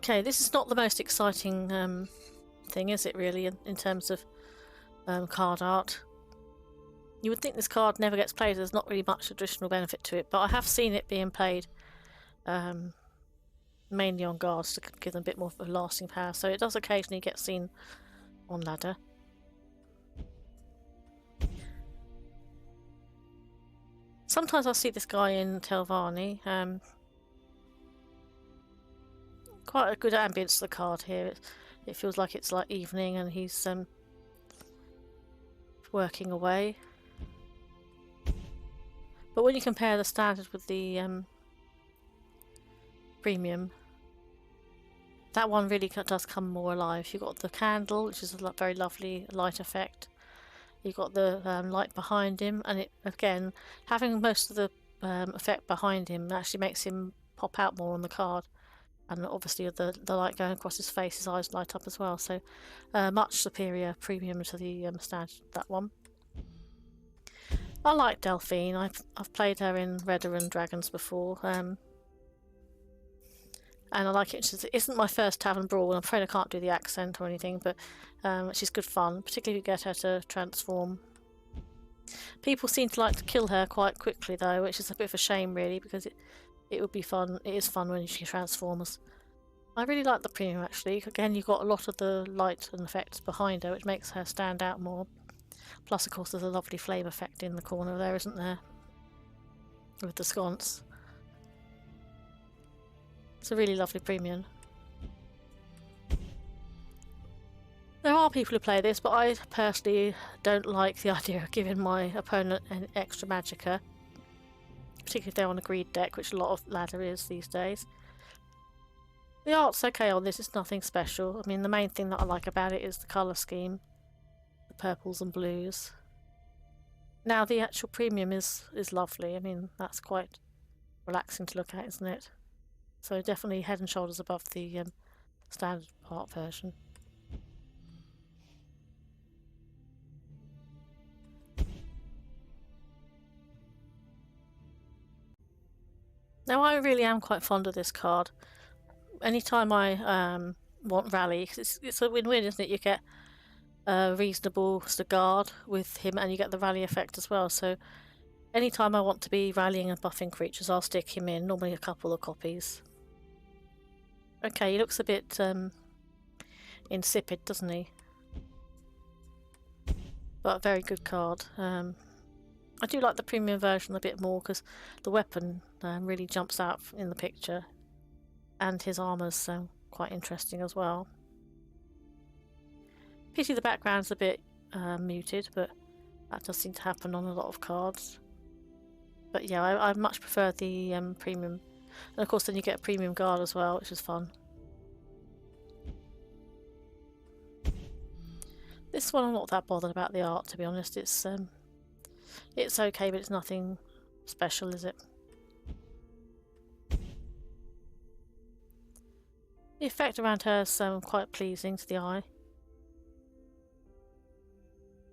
Okay, this is not the most exciting thing, is it really, in terms of card art? You would think this card never gets played, there's not really much additional benefit to it, but I have seen it being played mainly on guards to give them a bit more of a lasting power, so it does occasionally get seen on ladder. Sometimes I see this guy in Telvanni. Quite a good ambience to the card here. It feels like it's like evening and he's working away. But when you compare the standard with the premium, that one really does come more alive. You've got the candle, which is a very lovely light effect. You've got the light behind him, and it again, having most of the effect behind him actually makes him pop out more on the card. And obviously the light going across his face, his eyes light up as well. So much superior premium to the standard, that one. I like Delphine. I've played her in Redder and Dragons before. And I like it. It isn't my first Tavern Brawl, and I'm afraid I can't do the accent or anything, but she's good fun, particularly if you get her to transform. People seem to like to kill her quite quickly though, which is a bit of a shame really, because it would be fun. It is fun when she transforms. I really like the premium actually. Again, you've got a lot of the light and effects behind her, which makes her stand out more. Plus, of course, there's a lovely flame effect in the corner there, isn't there? With the sconce. It's a really lovely premium. There are people who play this, but I personally don't like the idea of giving my opponent an extra magicka. Particularly if they're on a greed deck, which a lot of ladder is these days. The art's okay on this, it's nothing special. I mean, the main thing that I like about it is the colour scheme. The purples and blues. Now, the actual premium is lovely. I mean, that's quite relaxing to look at, isn't it? So definitely head and shoulders above the standard art version. Now, I really am quite fond of this card. Anytime I want rally, it's a win-win, isn't it? You get a reasonable guard with him, and you get the rally effect as well. So, anytime I want to be rallying and buffing creatures, I'll stick him in. Normally, a couple of copies. Okay, he looks a bit insipid, doesn't he? But a very good card. I do like the premium version a bit more because the weapon really jumps out in the picture, and his armour's quite interesting as well. Pity the background's a bit muted, but that does seem to happen on a lot of cards. But yeah, I much prefer the premium, and of course then you get a premium guard as well, which is fun. This one I'm not that bothered about the art, to be honest. It's okay, but it's nothing special, is it? The effect around her is quite pleasing to the eye.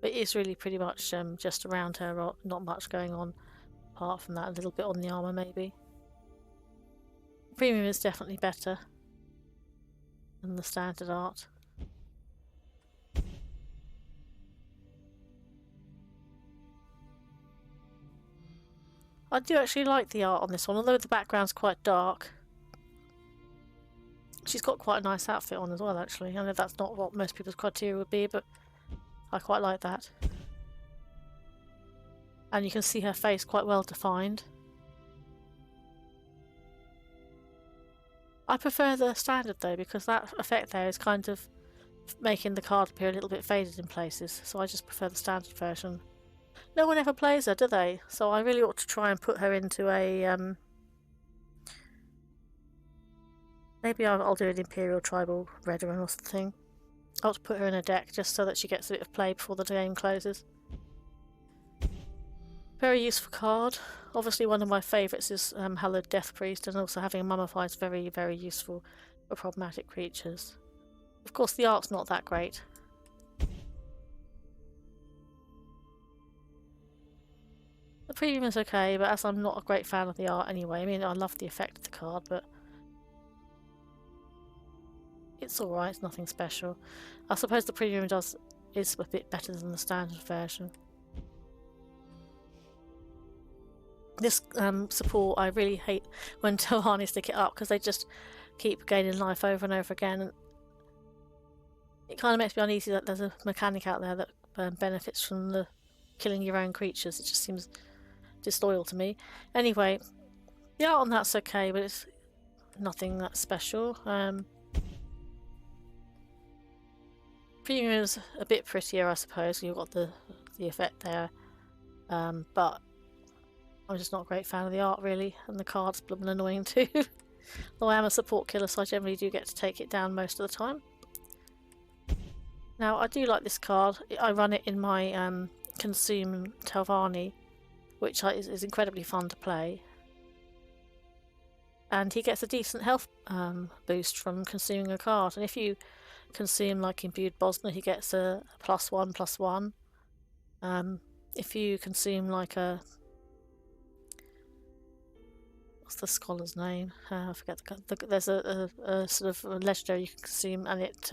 But it is really pretty much just around her, not much going on apart from that, a little bit on the armour maybe. The premium is definitely better than the standard art. I do actually like the art on this one, although the background's quite dark. She's got quite a nice outfit on as well, actually. I know that's not what most people's criteria would be, but I quite like that. And you can see her face quite well defined. I prefer the standard though, because that effect there is kind of making the card appear a little bit faded in places, so I just prefer the standard version. No one ever plays her, do they? So I really ought to try and put her into a maybe I'll do an Imperial Tribal Redder or something. I'll put her in a deck just so that she gets a bit of play before the game closes. Very useful card. Obviously one of my favourites is Hallowed Death Priest, and also having a Mummify is very, very useful for problematic creatures. Of course the art's not that great. The premium is okay, but as I'm not a great fan of the art anyway, I mean I love the effect of the card, but it's alright, it's nothing special. I suppose the premium is a bit better than the standard version. This support, I really hate when Telhani stick it up because they just keep gaining life over and over again. And it kind of makes me uneasy that there's a mechanic out there that benefits from the killing your own creatures. It just seems disloyal to me. Anyway, the art on that's okay, but it's nothing that special. Premium is a bit prettier, I suppose. You've got the effect there, but I'm just not a great fan of the art, really, and the card's blooming annoying too. Though I am a support killer, so I generally do get to take it down most of the time. Now, I do like this card. I run it in my Consume Telvanni, which is incredibly fun to play. And he gets a decent health boost from consuming a card. And if you consume, like Imbued Bosna, he gets a +1/+1. If you consume like a... what's the scholar's name? I forget. There's a sort of a legendary you can consume, and it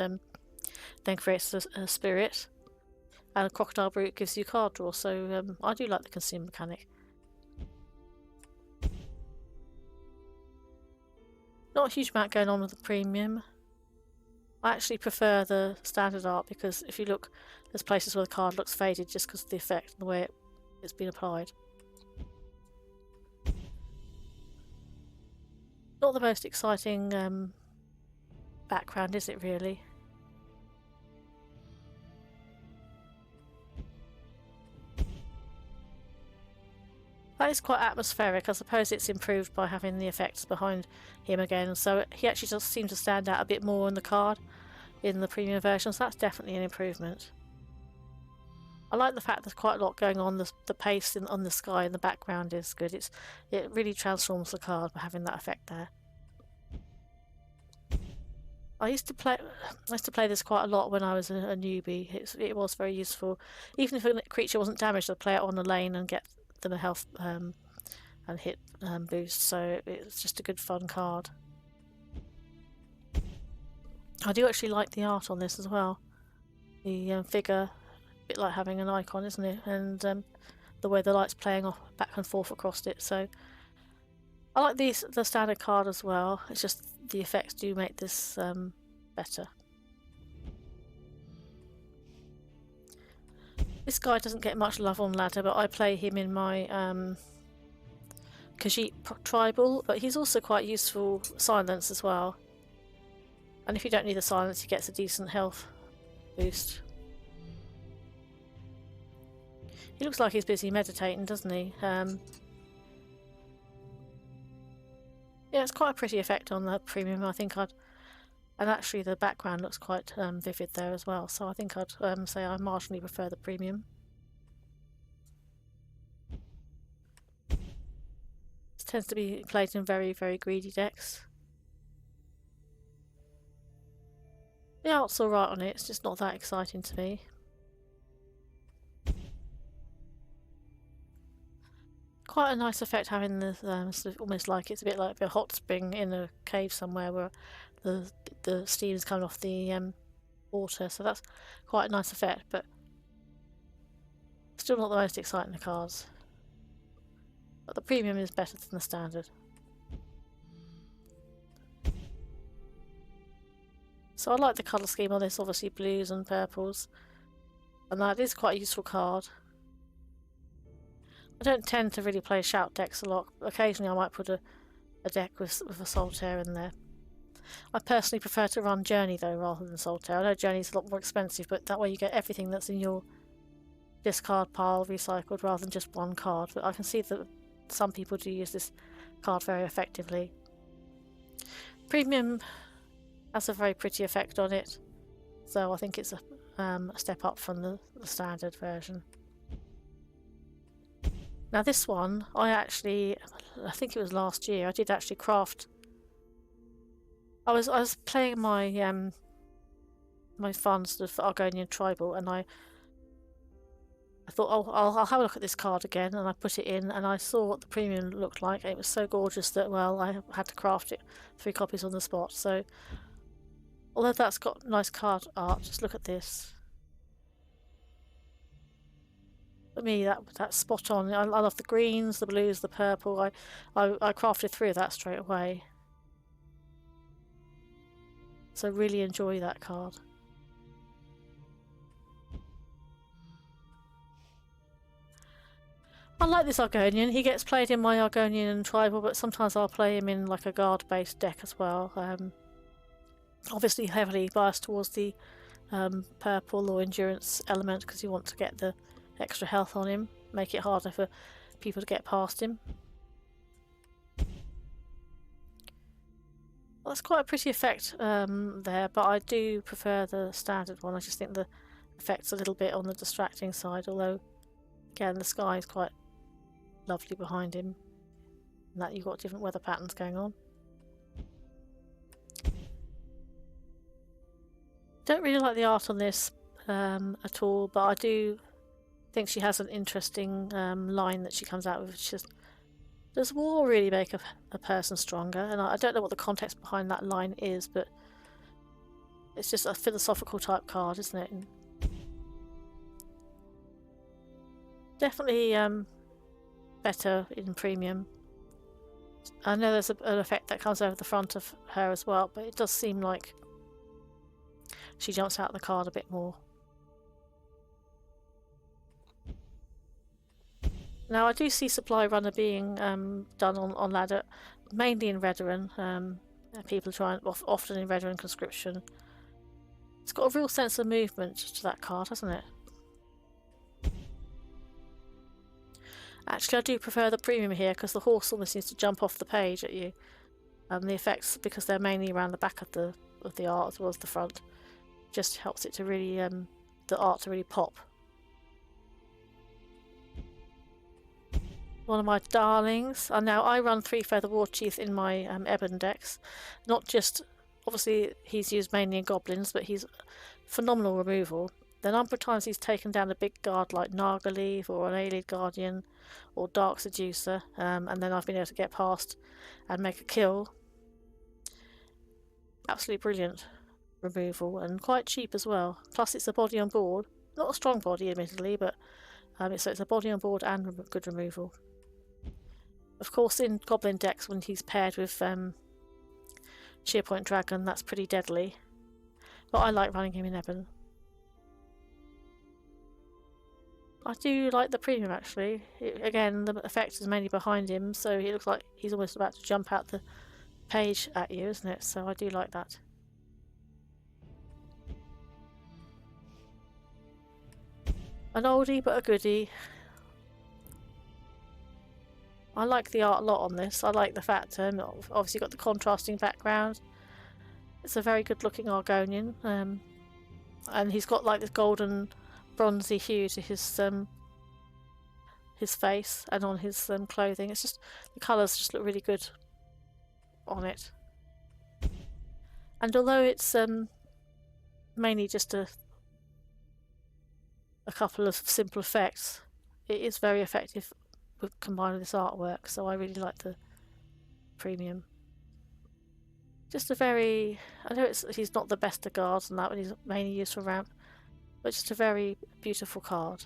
then creates a spirit. And a Crocodile Brute gives you card draw, so I do like the consume mechanic. Not a huge amount going on with the premium. I actually prefer the standard art because if you look, there's places where the card looks faded just because of the effect and the way it's been applied. Not the most exciting background, is it really? That is quite atmospheric. I suppose it's improved by having the effects behind him again, so he actually does seem to stand out a bit more on the card in the premium version, so that's definitely an improvement. I like the fact there's quite a lot going on. The pace on the sky in the background is good. It really transforms the card by having that effect there. I used to play this quite a lot when I was a newbie. It was very useful. Even if a creature wasn't damaged, I'd play it on a lane and get them a health and hit boost. So it's just a good fun card. I do actually like the art on this as well. The figure, a bit like having an icon, isn't it? And the way the light's playing off back and forth across it. So I like the standard card as well. It's just the effects do make this better. This guy doesn't get much love on ladder, but I play him in my Khajiit tribal, but he's also quite useful silence as well. And if you don't need the silence, he gets a decent health boost. He looks like he's busy meditating, doesn't he? Yeah, it's quite a pretty effect on the premium. I think and actually the background looks quite vivid there as well. So I think I'd say I marginally prefer the premium. This tends to be played in very, very greedy decks. The art's alright on it, it's just not that exciting to me. Quite a nice effect having the sort of almost like it's a bit like a hot spring in a cave somewhere where the steam is coming off the water, so that's quite a nice effect, but still not the most exciting of cards. But the premium is better than the standard. So I like the colour scheme on this, obviously blues and purples, and that is quite a useful card. I don't tend to really play shout decks a lot. Occasionally I might put a deck with a Solitaire in there. I personally prefer to run Journey though rather than Solitaire. I know Journey's a lot more expensive, but that way you get everything that's in your discard pile recycled rather than just one card. But I can see that some people do use this card very effectively. Premium has a very pretty effect on it, so I think it's a step up from the standard version. Now this one, I think it was last year, I did actually craft. I was playing my my fun sort of Argonian tribal, and I thought, oh, I'll have a look at this card again, and I put it in, and I saw what the premium looked like. It was so gorgeous that, well, I had to craft it 3 copies on the spot. So Although that's got nice card art, just look at this. For me, that's spot on. I love the greens, the blues, the purple. I crafted through that straight away. So really enjoy that card. I like this Argonian. He gets played in my Argonian tribal, but sometimes I'll play him in like a guard-based deck as well. Obviously heavily biased towards the purple or endurance element because you want to get the extra health on him, make it harder for people to get past him. Well, that's quite a pretty effect there, but I do prefer the standard one. I just think the effect's a little bit on the distracting side, although again the sky is quite lovely behind him, and that you've got different weather patterns going on. Don't really like the art on this at all, but I do think she has an interesting line that she comes out with, which is, does war really make a person stronger? And I don't know what the context behind that line is, but it's just a philosophical type card, isn't it? And definitely better in premium. I know there's an effect that comes over the front of her as well, but it does seem like she jumps out of the card a bit more. Now I do see Supply Runner being done on ladder, mainly in Veteran. People trying often in Veteran Conscription. It's got a real sense of movement to that card, hasn't it? Actually, I do prefer the premium here because the horse almost seems to jump off the page at you. The effects, because they're mainly around the back of the art as well as the front, just helps it to really the art to really pop. One of my darlings. And now I run 3 Feather Warchief in my Ebon decks. Not just, obviously he's used mainly in goblins, but he's phenomenal removal. The number of times he's taken down a big guard like Nargaleave or an Alien Guardian or Dark Seducer, and then I've been able to get past and make a kill. Absolutely brilliant removal and quite cheap as well. Plus it's a body on board. Not a strong body admittedly, but so it's a body on board and good removal. Of course in Goblin decks when he's paired with Shearpoint Dragon, that's pretty deadly. But I like running him in Ebon. I do like the premium actually. Again, the effect is mainly behind him, so he looks like he's almost about to jump out the page at you, isn't it? So I do like that. An oldie but a goodie. I like the art a lot on this. I like the fact obviously got the contrasting background. It's a very good looking Argonian, and he's got like this golden bronzy hue to his face and on his clothing. It's just the colours just look really good on it. And although it's mainly just a couple of simple effects, it is very effective combined with this artwork, so I really like the premium. Just a very, I know he's not the best of guards and that one, he's mainly used for ramp, but just a very beautiful card.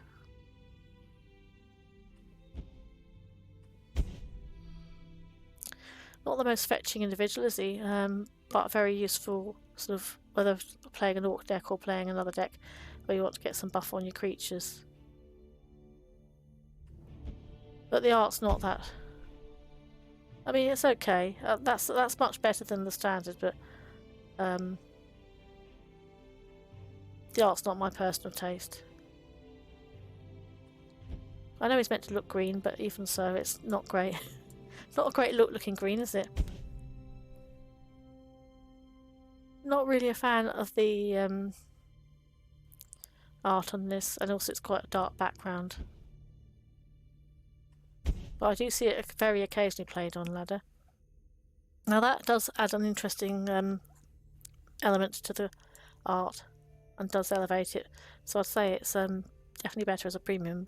Not the most fetching individual, is he? But very useful, sort of, whether playing an orc deck or playing another deck where you want to get some buff on your creatures. But the art's not that. I mean, it's okay. That's much better than the standard, but the art's not my personal taste. I know it's meant to look green, but even so, it's not great. Not a great looking green, is it? Not really a fan of the art on this, and also it's quite a dark background. But I do see it very occasionally played on ladder. Now that does add an interesting element to the art and does elevate it. So I'd say it's definitely better as a premium,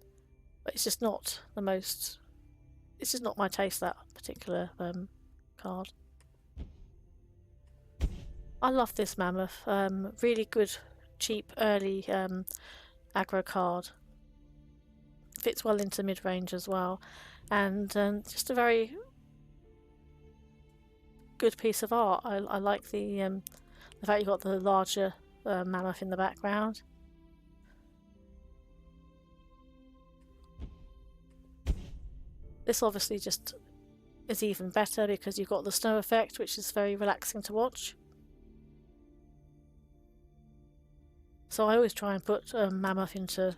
but it's just not the most. It's just not my taste, that particular card. I love this mammoth. Really good, cheap, early aggro card. Fits well into mid-range as well, and just a very good piece of art. I like the fact you got the larger mammoth in the background. This obviously just is even better because you've got the snow effect, which is very relaxing to watch. So I always try and put mammoth into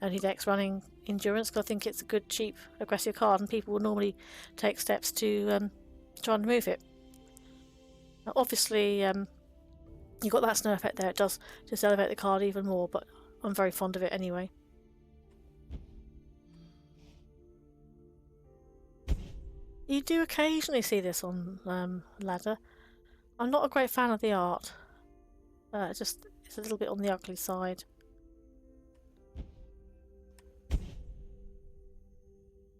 early decks running endurance because I think it's a good, cheap, aggressive card, and people will normally take steps to try and remove it. Now, obviously, you've got that snow effect there. It does just elevate the card even more, but I'm very fond of it anyway. You do occasionally see this on ladder. I'm not a great fan of the art. It's a little bit on the ugly side.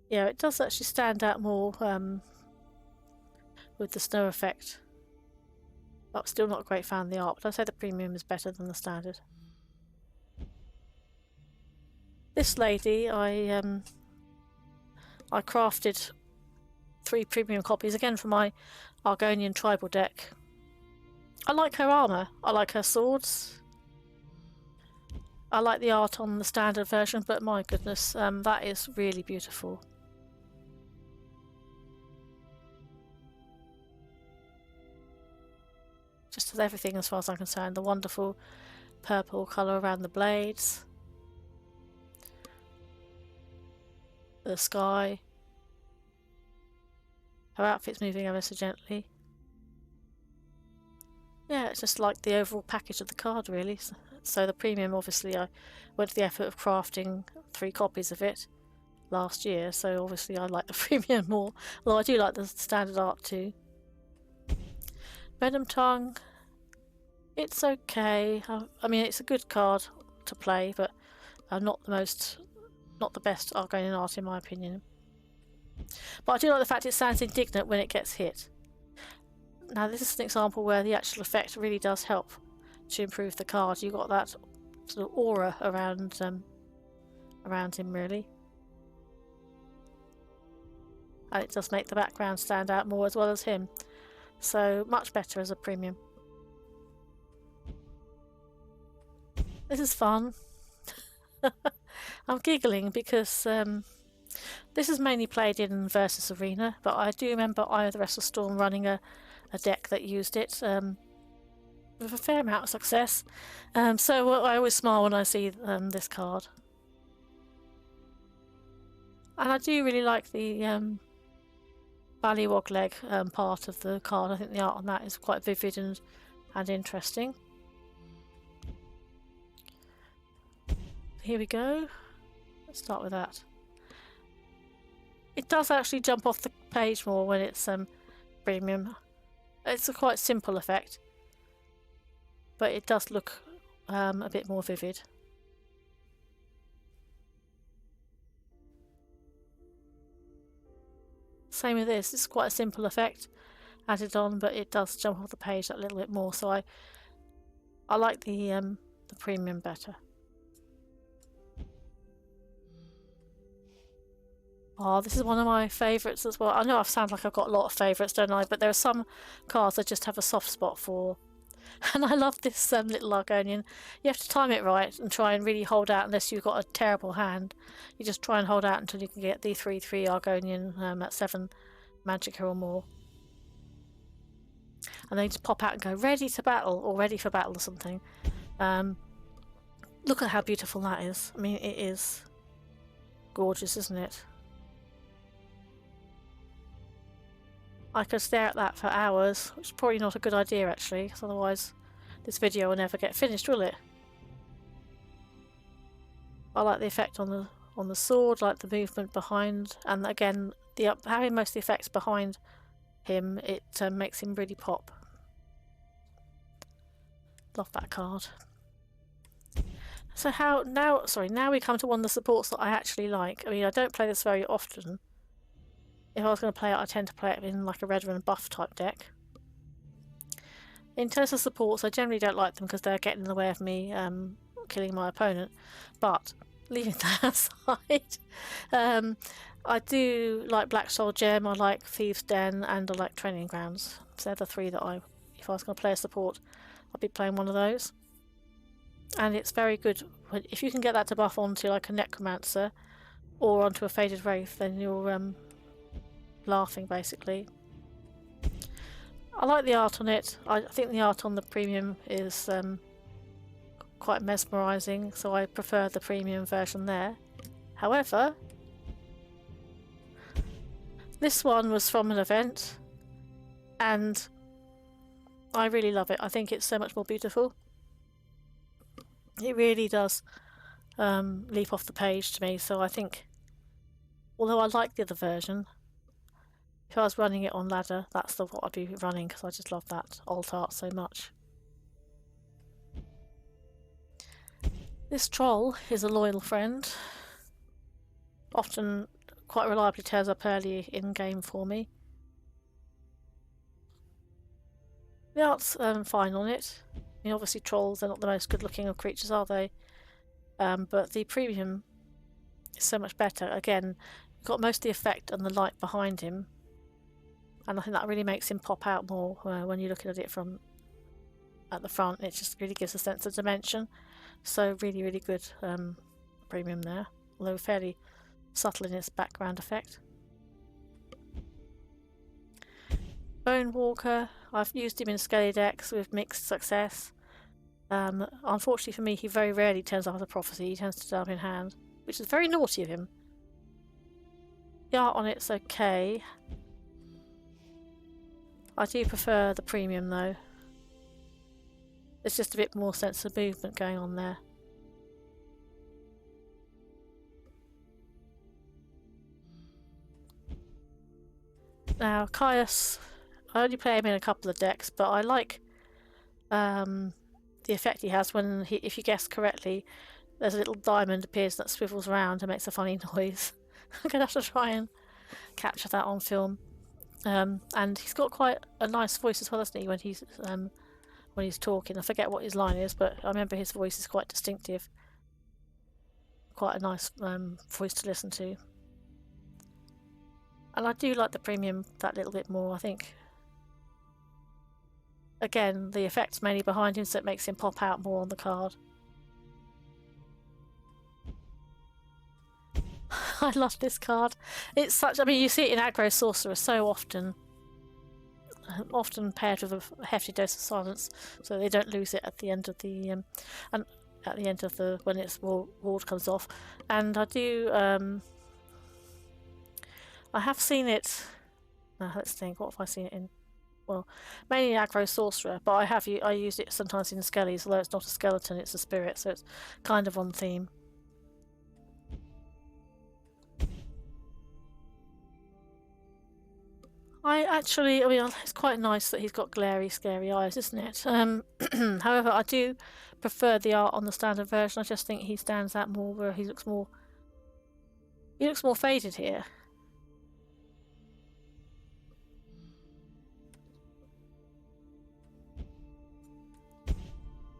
Yeah, it does actually stand out more with the snow effect. But still not a great fan of the art, but I'd say the premium is better than the standard. This lady, I crafted 3 premium copies, again for my Argonian tribal deck. I like her armour, I like her swords. I like the art on the standard version, but my goodness, that is really beautiful. Just as everything as far as I'm concerned. The wonderful purple colour around the blades. The sky. Her outfit's moving ever so gently. Yeah, it's just like the overall package of the card, really. So the premium, obviously, I went to the effort of crafting 3 copies of it last year, so obviously I like the premium more. Although I do like the standard art too. Venom Tongue, it's okay. I mean, it's a good card to play, but not the best Argonian art in my opinion. But I do like the fact it sounds indignant when it gets hit. Now this is an example where the actual effect really does help to improve the card. You've got that sort of aura around him really. And it does make the background stand out more as well as him. So much better as a premium. This is fun. I'm giggling because this is mainly played in Versus Arena, but I do remember Eye of the Restless Storm running a deck that used it with a fair amount of success. So I always smile when I see this card. And I do really like the Ballywog leg part of the card. I think the art on that is quite vivid and interesting. Here we go. Let's start with that. It does actually jump off the page more when it's premium. It's a quite simple effect, but it does look a bit more vivid. Same with this. It's quite a simple effect added on, but it does jump off the page that little bit more. So I like the premium better. Oh, this is one of my favourites as well. I know I sound like I've got a lot of favourites, don't I? But there are some cards I just have a soft spot for. And I love this little Argonian. You have to time it right and try and really hold out unless you've got a terrible hand. You just try and hold out until you can get the 3/3 Argonian at 7 Magicka or more. And then you just pop out and go, ready to battle, or ready for battle or something. Look at how beautiful that is. I mean, it is gorgeous, isn't it? I could stare at that for hours, which is probably not a good idea actually, because otherwise this video will never get finished, will it? I like the effect on the sword, like the movement behind, and again, having most of the effects behind him, it makes him really pop. Love that card. So now we come to one of the supports that I actually like. I mean, I don't play this very often. If I was going to play it, I tend to play it in like a red and buff type deck. In TESL supports, I generally don't like them because they're getting in the way of me killing my opponent, but leaving that aside, I do like Black Soul Gem, I like Thieves' Den, and I like Training Grounds. So they're the three that if I was going to play a support, I'd be playing one of those. And it's very good. If you can get that to buff onto like a Necromancer or onto a Faded Wraith, then you're laughing basically. I like the art on it. I think the art on the premium is quite mesmerising, so I prefer the premium version there. However, this one was from an event and I really love it. I think it's so much more beautiful. It really does leap off the page to me, so I think, although I like the other version, if I was running it on ladder, that's what I'd be running because I just love that alt art so much. This troll is a loyal friend. Often quite reliably tears up early in game for me. The art's fine on it. I mean, obviously trolls, they're not the most good looking of creatures, are they? But the premium is so much better. Again, you've got most of the effect and the light behind him. And I think that really makes him pop out more when you're looking at it from at the front. It just really gives a sense of dimension. So really, really good premium there, although fairly subtle in its background effect. Bone Walker, I've used him in Skelly decks with mixed success. Unfortunately for me, he very rarely turns up as a prophecy. He tends to turn up in hand, which is very naughty of him. The art on it's okay. I do prefer the premium though. There's just a bit more sense of movement going on there. Now, Caius, I only play him in a couple of decks, but I like the effect he has when, if you guess correctly, there's a little diamond appears that swivels around and makes a funny noise. I'm going to have to try and capture that on film. And he's got quite a nice voice as well, hasn't he, when he's talking. I forget what his line is, but I remember his voice is quite distinctive. Quite a nice voice to listen to. And I do like the premium that little bit more, I think. Again, the effect's mainly behind him, so it makes him pop out more on the card. I love this card. It's such, I mean, you see it in aggro sorcerer so often. Often paired with a hefty dose of silence, so they don't lose it at the end of the and at the end of the when its ward comes off. And I do I have seen it. Now let's think. What have I seen it in? Well, mainly aggro sorcerer, but I used it sometimes in skellies. Although it's not a skeleton, it's a spirit, so it's kind of on theme. I mean, it's quite nice that he's got glary, scary eyes, isn't it? However, I do prefer the art on the standard version. I just think he stands out more, where he looks more faded here.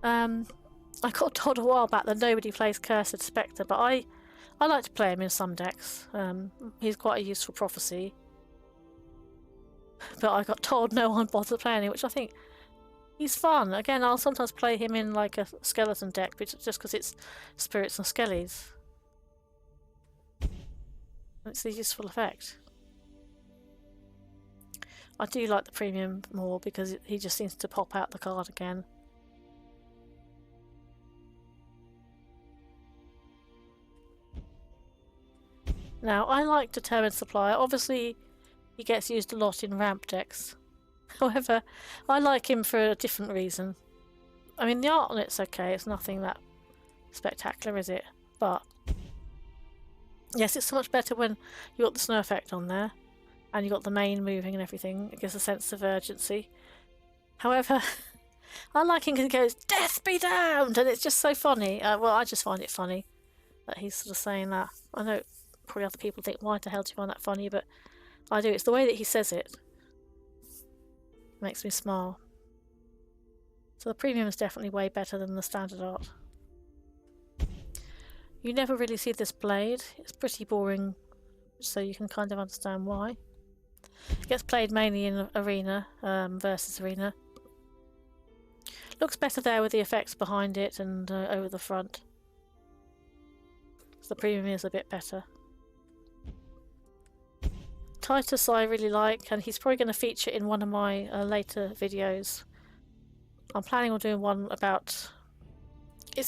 I got told a while back that nobody plays Cursed Spectre, but I like to play him in some decks. He's quite a useful prophecy. But I got told no one bothered playing him, which I think he's fun. Again, I'll sometimes play him in like a skeleton deck, but just because it's spirits and skellies. It's a useful effect. I do like the premium more because he just seems to pop out the card again. Now, I like Determined Supplier. Obviously, he gets used a lot in ramp decks. However, I like him for a different reason. I mean, the art on it's okay. It's nothing that spectacular, is it? But yes, it's so much better when you got the snow effect on there and you got the main moving and everything. It gives a sense of urgency. However, I like him because he goes, "Death be damned!" and it's just so funny. Well, I just find it funny that he's sort of saying that. I know probably other people think, why the hell do you find that funny? But I do. It's the way that he says it. Makes me smile. So the premium is definitely way better than the standard art. You never really see this blade. It's pretty boring, so you can kind of understand why. It gets played mainly in arena versus arena. Looks better there with the effects behind it and over the front. So the premium is a bit better. Titus I really like, and he's probably going to feature in one of my later videos. I'm planning on doing one about...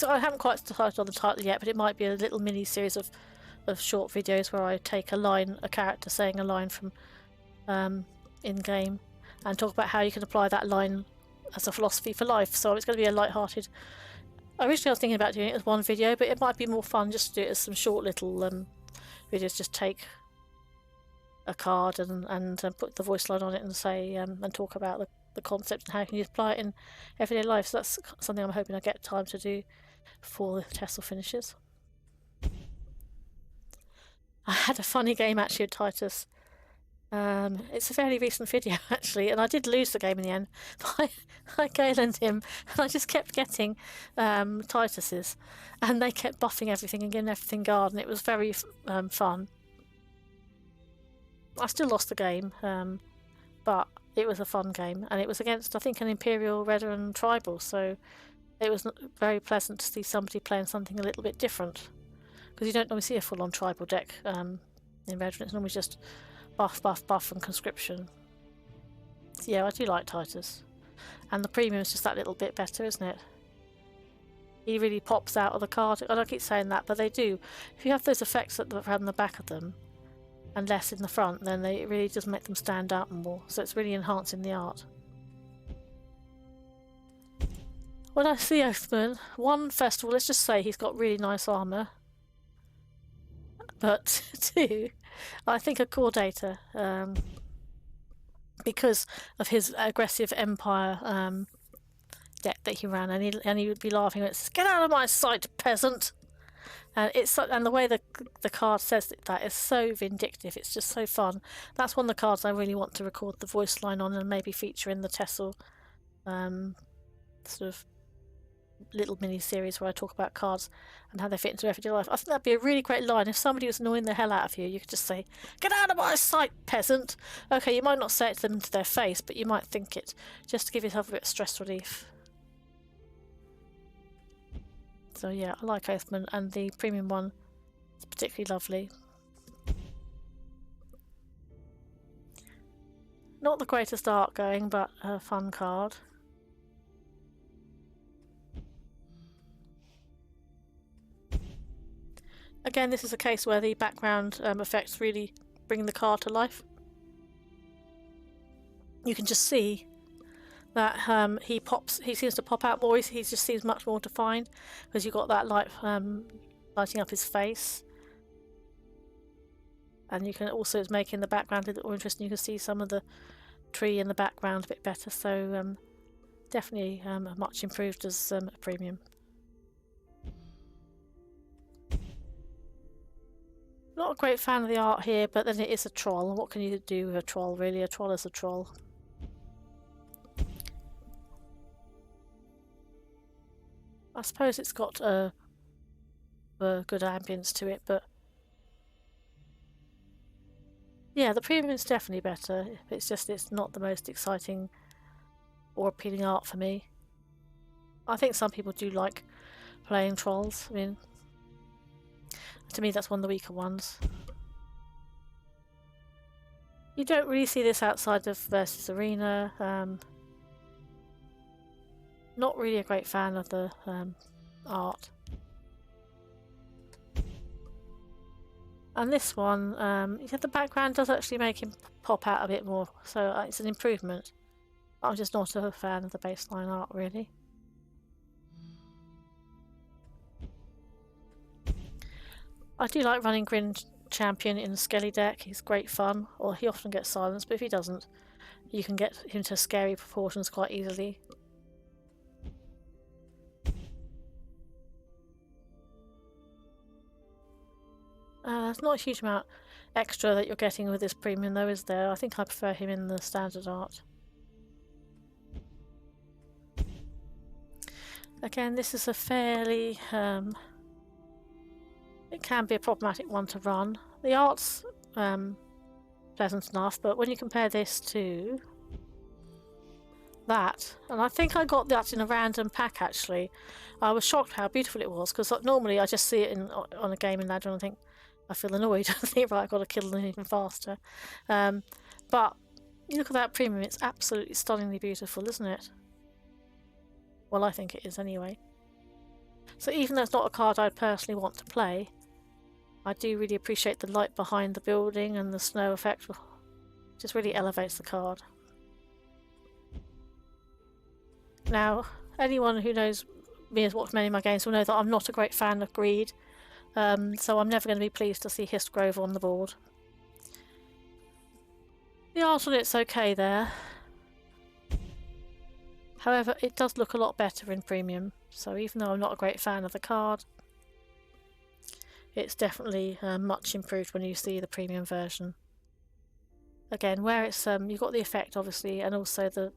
I haven't quite decided on the title yet, but it might be a little mini-series of short videos where I take a character saying a line from in-game, and talk about how you can apply that line as a philosophy for life. So it's going to be a light-hearted... Originally I was thinking about doing it as one video, but it might be more fun just to do it as some short little videos. Just take a card and put the voice line on it and say and talk about the concept and how you can apply it in everyday life. So that's something I'm hoping I get time to do before the TESL finishes. I had a funny game actually with Titus. It's a fairly recent video actually, and I did lose the game in the end. But I Galened him, and I just kept getting Titus's, and they kept buffing everything and giving everything guard, and it was very fun. I still lost the game, but it was a fun game, and it was against, I think, an Imperial Veteran Tribal, so it was very pleasant to see somebody playing something a little bit different, because you don't normally see a full-on Tribal deck in Veteran. It's normally just buff, buff, buff, and conscription. So yeah, I do like Titus, and the premium is just that little bit better, isn't it? He really pops out of the card. I don't keep saying that, but they do. If you have those effects around the back of them, and less in the front, then it really does make them stand out more. So it's really enhancing the art. When I see Oathman, one, first of all, let's just say he's got really nice armour. But two, I think a core data, because of his aggressive Empire deck that he ran, and he would be laughing and it's, "Get out of my sight, peasant!" And the way the card says that is so vindictive. It's just so fun. That's one of the cards I really want to record the voice line on and maybe feature in the TESL sort of little mini series where I talk about cards and how they fit into everyday life. I think that'd be a really great line. If somebody was annoying the hell out of you, you could just say, "Get out of my sight, peasant!" Okay, you might not say it to them to their face, but you might think it, just to give yourself a bit of stress relief. So yeah, I like Oathman, and the premium one is particularly lovely. Not the greatest art going, but a fun card. Again, this is a case where the background effects really bring the card to life. You can just see that he seems to pop out more. He just seems much more defined because you've got that light lighting up his face, and you can also, it's making the background a little more interesting. You can see some of the tree in the background a bit better. So definitely much improved as a premium. Not a great fan of the art here, but then it is a troll, and what can you do with a troll, really? A troll is a troll. I suppose it's got a good ambience to it, but yeah, the premium is definitely better. It's just it's not the most exciting or appealing art for me. I think some people do like playing trolls. I mean, to me that's one of the weaker ones. You don't really see this outside of versus arena. Not really a great fan of the art. And this one, yeah, the background does actually make him pop out a bit more, so it's an improvement. I'm just not a fan of the baseline art, really. I do like running Ruin Champion in the Skelly deck. He's great fun, or he often gets silenced, but if he doesn't, you can get him to scary proportions quite easily. There's not a huge amount extra that you're getting with this premium though, is there? I think I prefer him in the standard art. Again, this is a fairly... it can be a problematic one to run. The art's pleasant enough, but when you compare this to that, and I think I got that in a random pack actually, I was shocked how beautiful it was, because normally I just see it on a gaming ladder and I think, I feel annoyed. I think, right, I've got to kill them even faster. But you look at that premium, it's absolutely stunningly beautiful, isn't it? Well, I think it is anyway. So even though it's not a card I'd personally want to play, I do really appreciate the light behind the building and the snow effect. Just really elevates the card. Now, anyone who knows me has watched many of my games will know that I'm not a great fan of greed. So I'm never going to be pleased to see Histgrove on the board. The art on it's okay there. However, it does look a lot better in premium, so even though I'm not a great fan of the card, it's definitely much improved when you see the premium version. Again, where it's you've got the effect obviously, and also the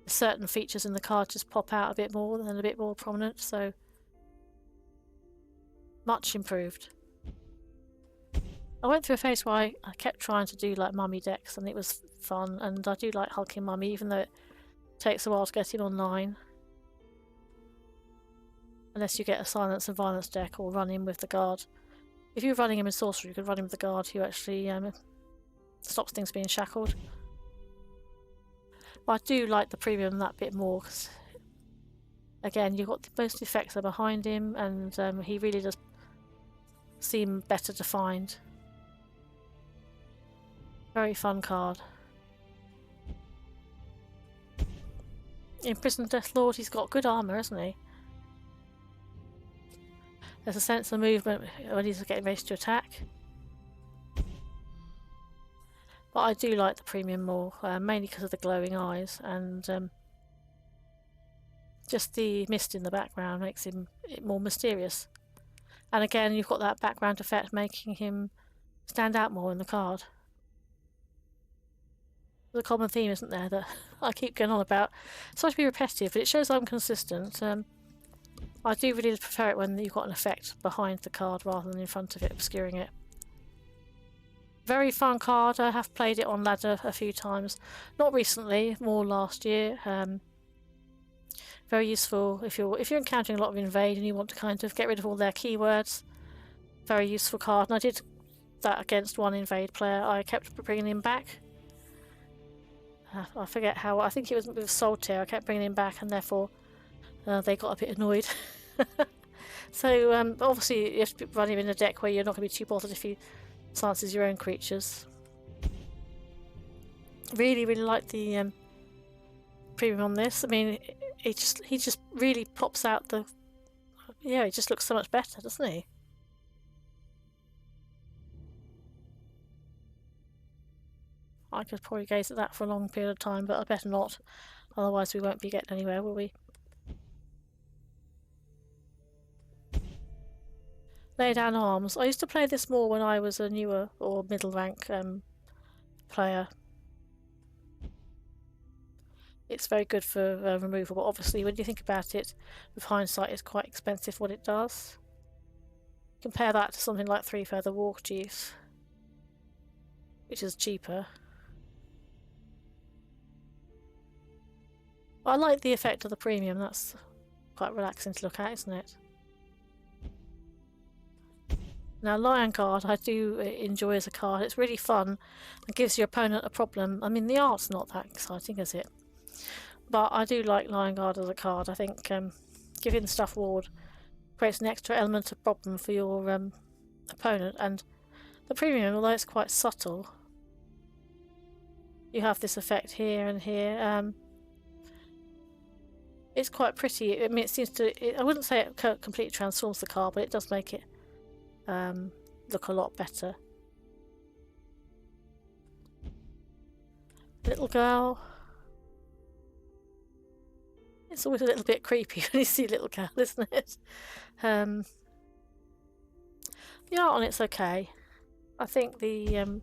certain features in the card just pop out a bit more and a bit more prominent, so much improved. I went through a phase where I kept trying to do like mummy decks and it was fun, and I do like hulking mummy even though it takes a while to get him online. Unless you get a silence and violence deck or run him with the guard. If you're running him in sorcery, you could run him with the guard who actually stops things being shackled. But I do like the premium that bit more, because again, you've got most effects are behind him, and he really does seem better defined. Very fun card. Imprisoned Deathlord, he's got good armour, hasn't he? There's a sense of movement when he's getting ready to attack. But I do like the premium more, mainly because of the glowing eyes, and just the mist in the background makes him more mysterious. And again, you've got that background effect making him stand out more in the card. There's a common theme, isn't there, that I keep going on about. It's supposed to be repetitive, but it shows I'm consistent. I do really prefer it when you've got an effect behind the card rather than in front of it, obscuring it. Very fun card. I have played it on ladder a few times. Not recently, more last year. Very useful if you're encountering a lot of invade and you want to kind of get rid of all their keywords. Very useful card. And I did that against one invade player. I kept bringing him back. I forget how. I think it was with Solitaire. I kept bringing him back, and therefore they got a bit annoyed. So obviously you have to run him in a deck where you're not going to be too bothered if he silences your own creatures. Really, really like the premium on this. I mean, he just really pops out the. Yeah, he just looks so much better, doesn't he? I could probably gaze at that for a long period of time, but I better not. Otherwise we won't be getting anywhere, will we? Lay down arms. I used to play this more when I was a newer or middle rank player. It's very good for removal, but obviously when you think about it, with hindsight, it's quite expensive what it does. Compare that to something like 3 Feather Warchief, which is cheaper. I like the effect of the premium. That's quite relaxing to look at, isn't it? Now, Lion Guard, I do enjoy as a card. It's really fun and gives your opponent a problem. I mean, the art's not that exciting, is it? But I do like Lion Guard as a card. I think giving Stuff Ward creates an extra element of problem for your opponent. And the premium, although it's quite subtle, you have this effect here and here. It's quite pretty. I mean, it seems to. I wouldn't say it completely transforms the card, but it does make it look a lot better. Little girl. It's always a little bit creepy when you see a little girl, isn't it? The art on it's okay. I think the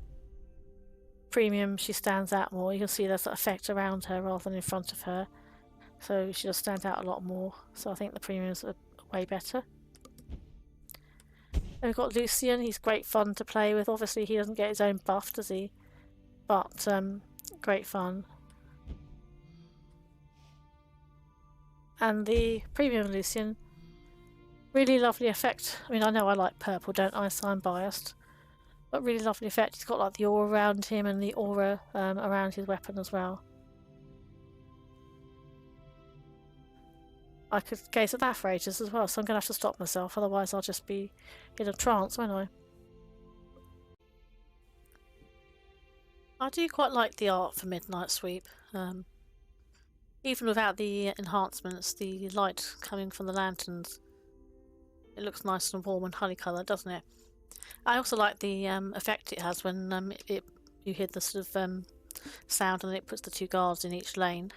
premium, she stands out more. You can see there's that effect around her rather than in front of her. so she does stand out a lot more. So I think the premiums are way better. And we've got Lucian. He's great fun to play with. Obviously, he doesn't get his own buff, does he? But great fun. And the premium Lucian, really lovely effect. I mean, I know I like purple, don't I? So I'm biased. But really lovely effect. He's got like the aura around him and the aura around his weapon as well. I could gaze at that for ages as well, so I'm going to have to stop myself, otherwise I'll just be in a trance, won't I? I do quite like the art for Midnight Sweep. Even without the enhancements, the light coming from the lanterns, it looks nice and warm and honey coloured, doesn't it? I also like the effect it has when you hear the sort of sound and it puts the two guards in each lane.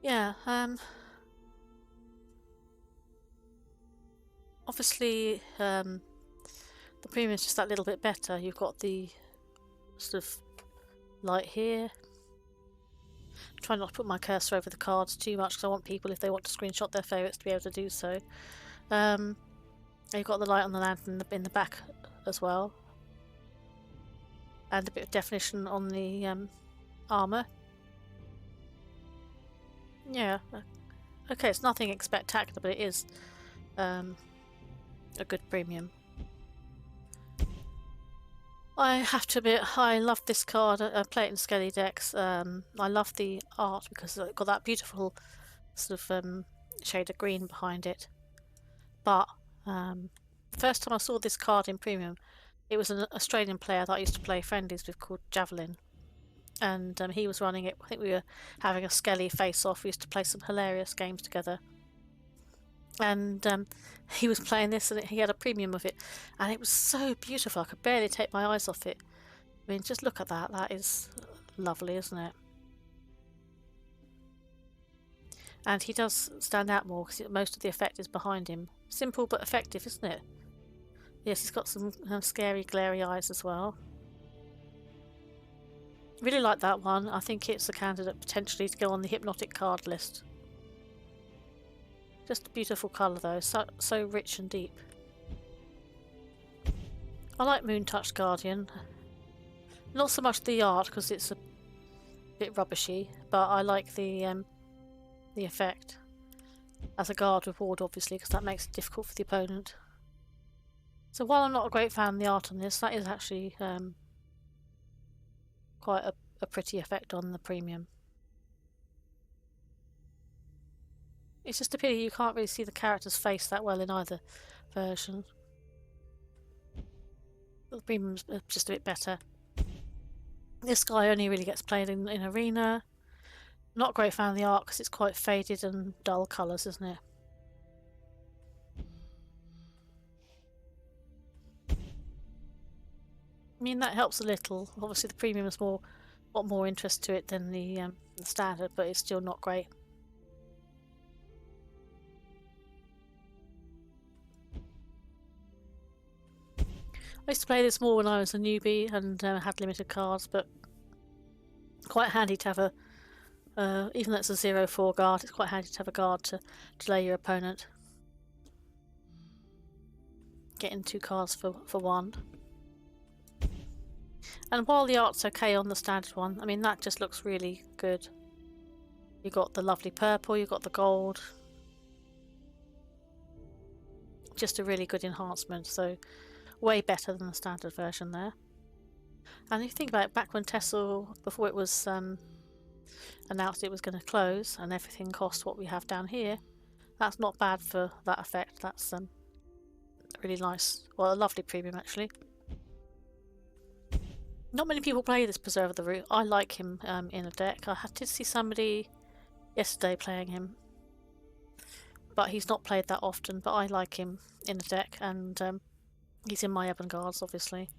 Yeah, obviously the premium is just that little bit better. You've got the sort of light here. Try not to put my cursor over the cards too much because I want people, if they want to screenshot their favourites, to be able to do so. You've got the light on the lantern in the back as well, and a bit of definition on the armour. Yeah, okay, it's nothing spectacular, but it is a good premium. I have to admit, I love this card. I play it in Skelly decks. I love the art because it's got that beautiful sort of shade of green behind it. But the first time I saw this card in premium, it was an Australian player that I used to play friendlies with called Javelin. And he was running it. I think we were having a Skelly face-off. We used to play some hilarious games together. And he was playing this and he had a premium of it. And it was so beautiful. I could barely take my eyes off it. I mean, just look at that. That is lovely, isn't it? And he does stand out more because most of the effect is behind him. Simple but effective, isn't it? Yes, he's got some scary, glary eyes as well. Really like that one. I think it's a candidate potentially to go on the hypnotic card list. Just a beautiful colour though, so rich and deep. I like Moontouch Guardian. Not so much the art because it's a bit rubbishy, but I like the effect as a guard reward, obviously, because that makes it difficult for the opponent. So while I'm not a great fan of the art on this, that is actually quite a pretty effect on the premium. It's just a pity you can't really see the character's face that well in either version. The premium's just a bit better. This guy only really gets played in arena. Not a great fan of the art because it's quite faded and dull colours, isn't it? I mean, that helps a little. Obviously the premium is a lot more interest to it than the standard, but it's still not great. I used to play this more when I was a newbie and had limited cards, but quite handy to have a, even though it's a 0-4 guard, it's quite handy to have a guard to delay your opponent. Getting 2 cards for 1. And while the art's okay on the standard one, I mean, that just looks really good. You've got the lovely purple, you've got the gold. Just a really good enhancement, so way better than the standard version there. And if you think about it, back when TESL, before it was announced it was going to close and everything cost what we have down here, that's not bad for that effect. That's really nice. Well, a lovely premium actually. Not many people play this Preserve of the Root. I like him in a deck. I did see somebody yesterday playing him, but he's not played that often, but I like him in a deck, and he's in my Ebon Guards, obviously.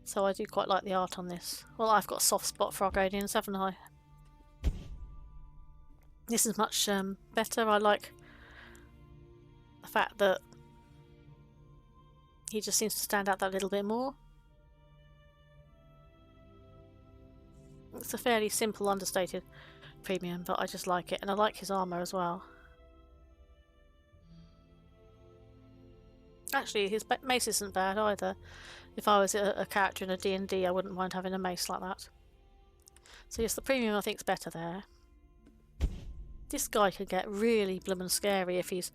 So I do quite like the art on this. Well, I've got a soft spot for Argonians, haven't I? This is much better. I like the fact that he just seems to stand out that little bit more. It's a fairly simple, understated premium, but I just like it, and I like his armor as well. Actually, his mace isn't bad either. If I was a character in a D&D, I wouldn't mind having a mace like that. So yes, the premium I think is better there. This guy can get really bloomin' scary if he's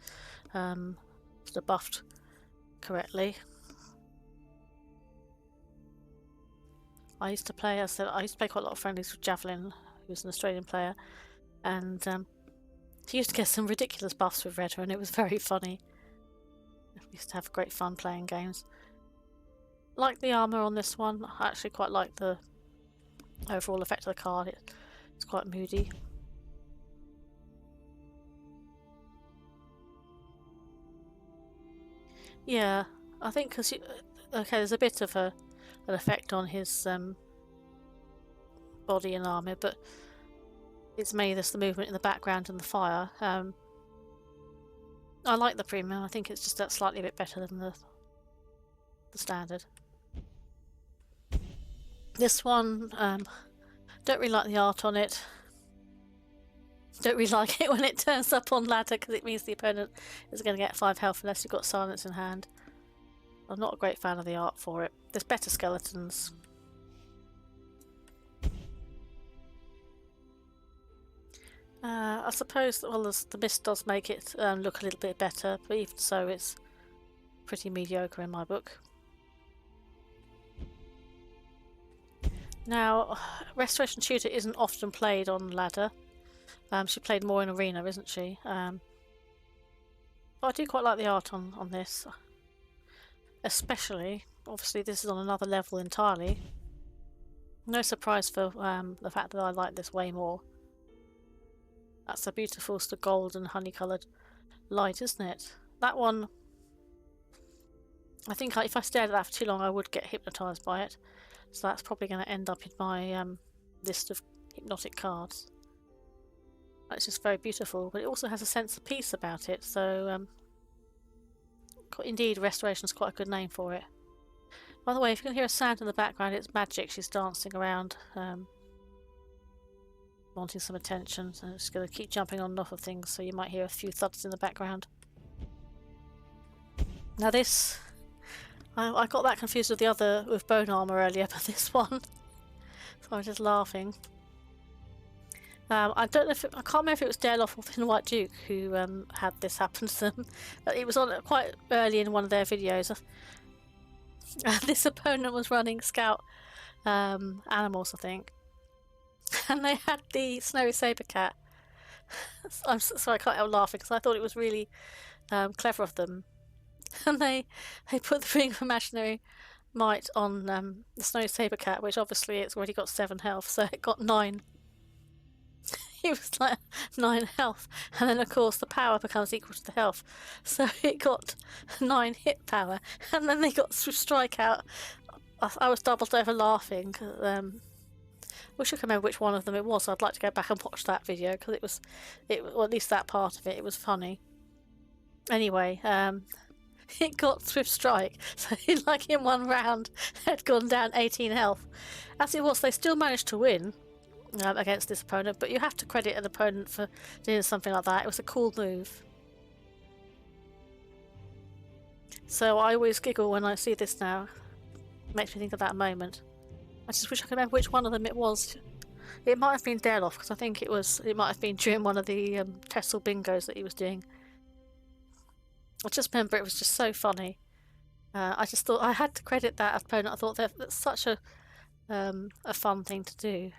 sort of buffed correctly. I used to play quite a lot of friendlies with Javelin, who's an Australian player, and he used to get some ridiculous buffs with Redder, and it was very funny. We used to have great fun playing games. Like the armour on this one, I actually quite like the overall effect of the card. It's quite moody. Yeah, I think because okay, there's a bit of an effect on his body and armour, but it's mainly just the movement in the background and the fire. I like the premium. I think it's just that slightly a bit better than the standard. This one, don't really like the art on it. Don't really like it when it turns up on ladder because it means the opponent is going to get 5 health unless you've got silence in hand. I'm not a great fan of the art for it. There's better skeletons. I suppose that, well, the mist does make it look a little bit better, but even so, it's pretty mediocre in my book. Now, Restoration Tutor isn't often played on ladder. She played more in arena, isn't she? But I do quite like the art on this. Especially, obviously this is on another level entirely. No surprise for the fact that I like this way more. That's a beautiful sort of gold and honey-coloured light, isn't it? That one, I think if I stared at that for too long I would get hypnotised by it. So that's probably going to end up in my list of hypnotic cards. It's just very beautiful, but it also has a sense of peace about it, so indeed Restoration is quite a good name for it. By the way, if you can hear a sound in the background, it's Magic. She's dancing around, wanting some attention, so she's going to keep jumping on and off of things, so you might hear a few thuds in the background. Now this, I got that confused with the other, with Bone Armor earlier, but this one, so I was just laughing. I don't know if I can't remember if it was Dareloff or Thin White Duke who had this happen to them. It was on quite early in one of their videos. This opponent was running Scout Animals, I think, and they had the Snowy Saber Cat. I'm sorry, I can't help laughing because I thought it was really clever of them. And they put the Ring of Imaginary Might on the Snowy Saber Cat, which obviously it's already got 7 health, so it got 9. It was like 9 health, and then of course the power becomes equal to the health, so it got 9 hit power, and then they got Swift Strike out. I was doubled over laughing. Wish I could remember which one of them it was. I'd like to go back and watch that video because or at least that part of it. It was funny. Anyway, it got Swift Strike, so like in one round, had gone down 18 health. As it was, they still managed to win. Against this opponent, but you have to credit an opponent for doing something like that. It was a cool move. So I always giggle when I see this now. It makes me think of that moment. I just wish I could remember which one of them it was. It might have been Dareloff, because I think it might have been during one of the TESL bingos that he was doing. I just remember it was just so funny. I just thought I had to credit that opponent. I thought that's such a fun thing to do.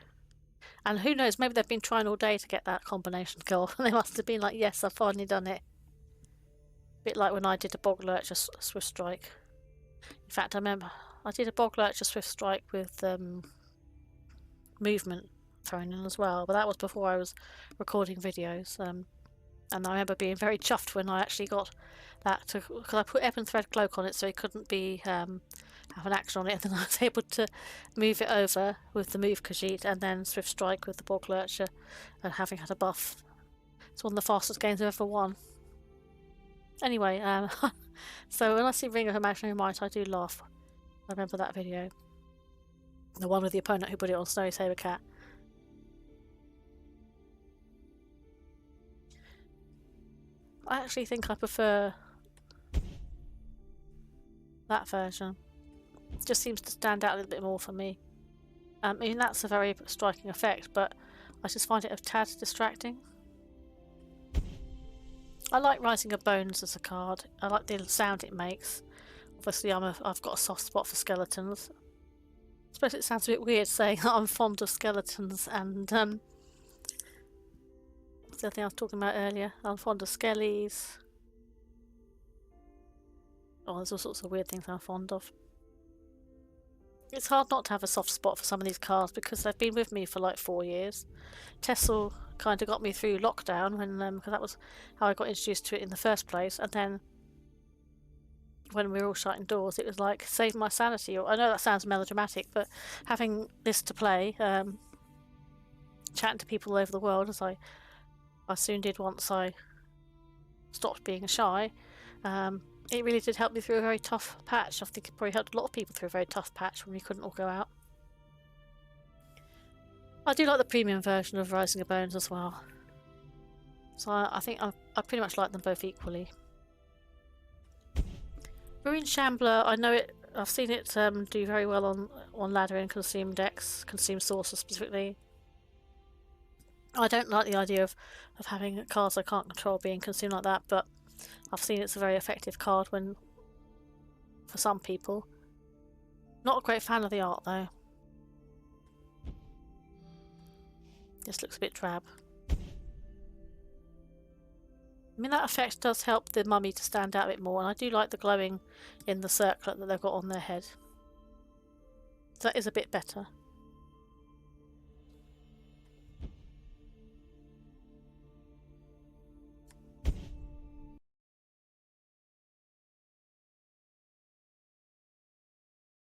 And who knows, maybe they've been trying all day to get that combination goal, and they must have been like, yes, I've finally done it. A bit like when I did a Bog Lurcher Swift Strike. In fact, I remember I did a Bog Lurcher Swift Strike with movement thrown in as well, but that was before I was recording videos. And I remember being very chuffed when I actually got that, because I put Ebon Thread Cloak on it so it couldn't be have an action on it, and then I was able to move it over with the Move Khajiit and then Swift Strike with the Bog Lurcher, and having had a buff. It's one of the fastest games I've ever won. Anyway, so when I see Ring of Imaginary Might, I do laugh. I remember that video. The one with the opponent who put it on Snowy Saber Cat. I actually think I prefer that version. It just seems to stand out a little bit more for me. I mean, that's a very striking effect, but I just find it a tad distracting. I like Rising of Bones as a card. I like the sound it makes. Obviously, I've got a soft spot for skeletons. I suppose it sounds a bit weird saying that I'm fond of skeletons and what's the other thing I was talking about earlier? I'm fond of skellies. Oh, there's all sorts of weird things I'm fond of. It's hard not to have a soft spot for some of these cards because they've been with me for like 4 years. TESL kind of got me through lockdown when because that was how I got introduced to it in the first place, and then when we were all shut indoors, it was like save my sanity. I know that sounds melodramatic, but having this to play, chatting to people all over the world, as I soon did once I stopped being shy, it really did help me through a very tough patch. I think it probably helped a lot of people through a very tough patch when we couldn't all go out. I do like the premium version of Rising of Bones as well. So I think I pretty much like them both equally. Ruin Shambler, I know it. I've seen it do very well on ladder and consume decks, consume sources specifically. I don't like the idea of having cards I can't control being consumed like that, but I've seen it's a very effective card for some people. Not a great fan of the art though. This looks a bit drab. I mean, that effect does help the mummy to stand out a bit more, and I do like the glowing in the circlet that they've got on their head. So that is a bit better.